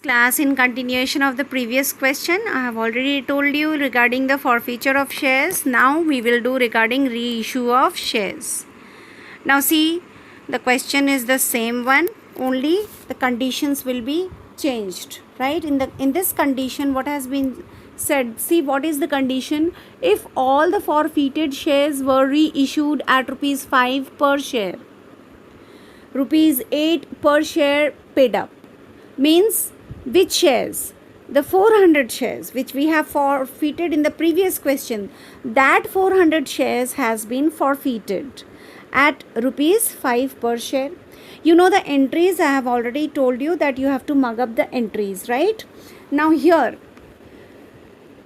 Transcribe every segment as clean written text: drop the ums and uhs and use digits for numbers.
Class, in continuation of the previous question, I have already told you regarding the forfeiture of shares. Now we will do regarding reissue of shares. Now see, the question is the same one, only the conditions will be changed, right? In this condition, what has been said, see what is the condition. If all the forfeited shares were reissued at rupees 5 per share, rupees 8 per share paid up, means which shares? The 400 shares which we have forfeited in the previous question, that 400 shares has been forfeited at rupees 5 per share. You know the entries, I have already told you that you have to mug up the entries, right? Now here,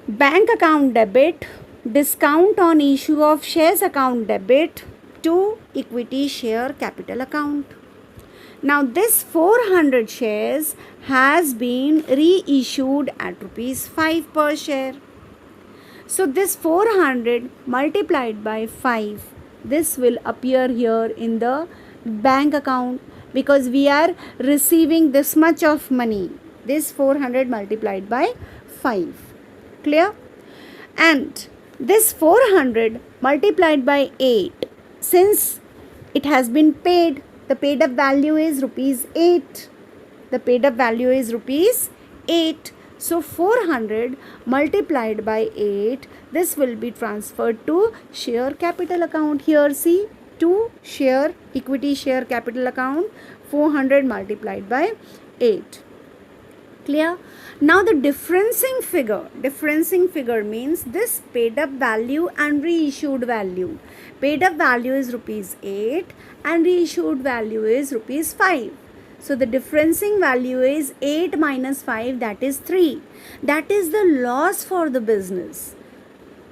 bank account debit, discount on issue of shares account debit to equity share capital account. Now this 400 shares has been reissued at rupees 5 per share. So this 400 multiplied by 5, this will appear here in the bank account because we are receiving this much of money. This 400 multiplied by 5. Clear? And this 400 multiplied by 8, since it has been paid, the paid up value is rupees 8. The paid up value is rupees 8. So 400 multiplied by 8, this will be transferred to share capital account. Here see, to share equity share capital account, 400 multiplied by 8. Clear? Now the differencing figure means this paid up value and reissued value. Paid up value is rupees 8 and reissued value is rupees 5. So the differencing value is 8 minus 5, that is 3. That is the loss for the business.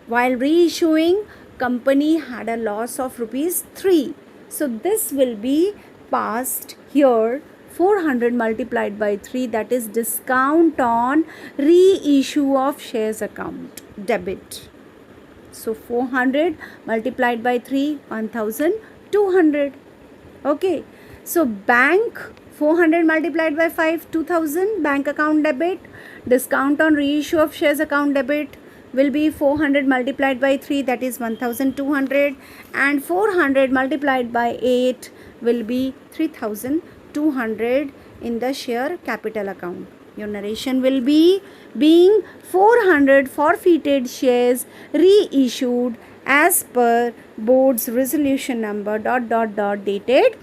While reissuing, company had a loss of rupees 3. So this will be passed here. 400 multiplied by 3, that is discount on reissue of shares account debit. So 400 multiplied by 3, 1200. Okay. So bank 400 multiplied by 5, 2000. Bank account debit. Discount on reissue of shares account debit will be 400 multiplied by 3, that is 1200. And 400 multiplied by 8 will be 3200 in the share capital account. Your narration will be being 400 forfeited shares reissued as per board's resolution number ... dated ...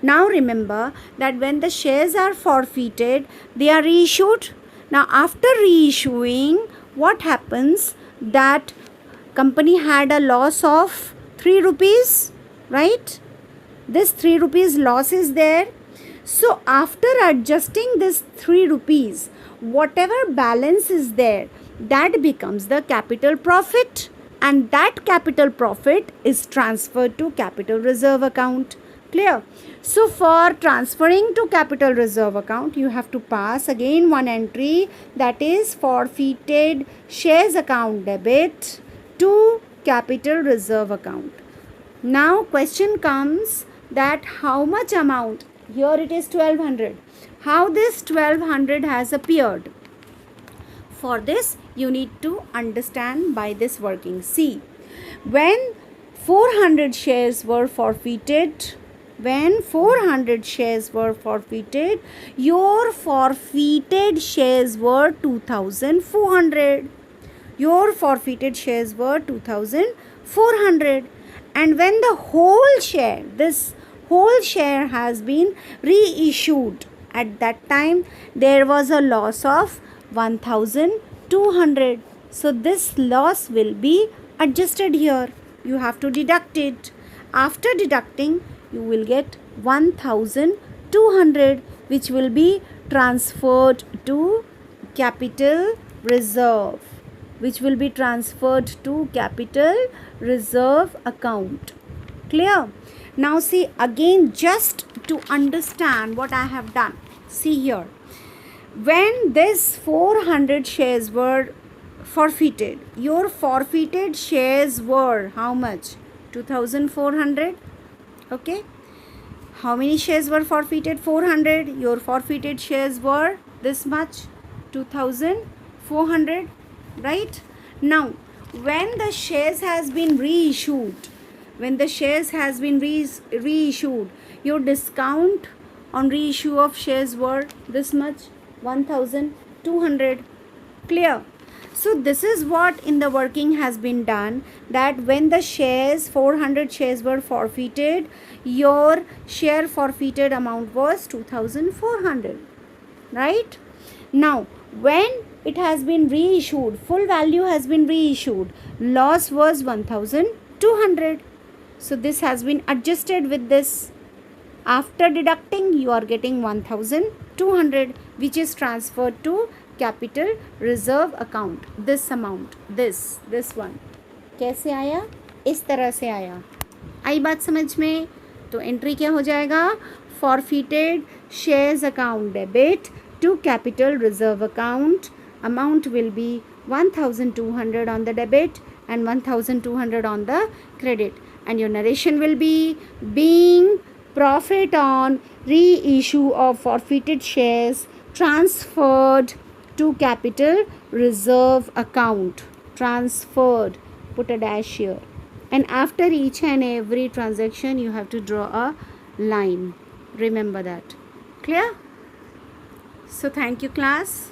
Now remember that when the shares are forfeited, they are reissued. Now after reissuing, what happens? That company had a loss of 3 rupees, right? This 3 rupees loss is there. So after adjusting this 3 rupees, whatever balance is there, that becomes the capital profit, and that capital profit is transferred to capital reserve account. Clear? So for transferring to capital reserve account, you have to pass again one entry, that is forfeited shares account debit to capital reserve account. Now question comes that how much amount? Here it is 1200. How this 1200 has appeared? For this you need to understand by this working. See, when 400 shares were forfeited, your forfeited shares were 2400. Your forfeited shares were 2400. And when the whole share, this whole share has been reissued, at that time there was a loss of 1200. So this loss will be adjusted here. You have to deduct it. After deducting, you will get 1200, which will be transferred to capital reserve, account. Clear? Now see again, just to understand what I have done. See here, when this 400 shares were forfeited, your forfeited shares were how much? 2400. Okay. How many shares were forfeited? 400. Your forfeited shares were this much, 2400, right? Now, when the shares has been reissued, reissued, your discount on reissue of shares were this much, 1200. Clear? So this is what in the working has been done, that when the shares, 400 shares were forfeited, your share forfeited amount was 2400, right? Now when it has been reissued, full value has been reissued, loss was 1200. So this has been adjusted with this. After deducting, you are getting 1200, which is transferred to capital reserve account. This amount, this one. कैसे आया? इस तरह से आया. आई बात समझ में? तो एंट्री क्या हो जाएगा? Forfeited shares account debit to capital reserve account. Amount will be 1200 on the debit and 1200 on the credit, and your narration will be being profit on reissue of forfeited shares transferred to capital reserve account. Transferred, put a dash here, and after each and every transaction you have to draw a line. Remember that. Clear? So thank you class.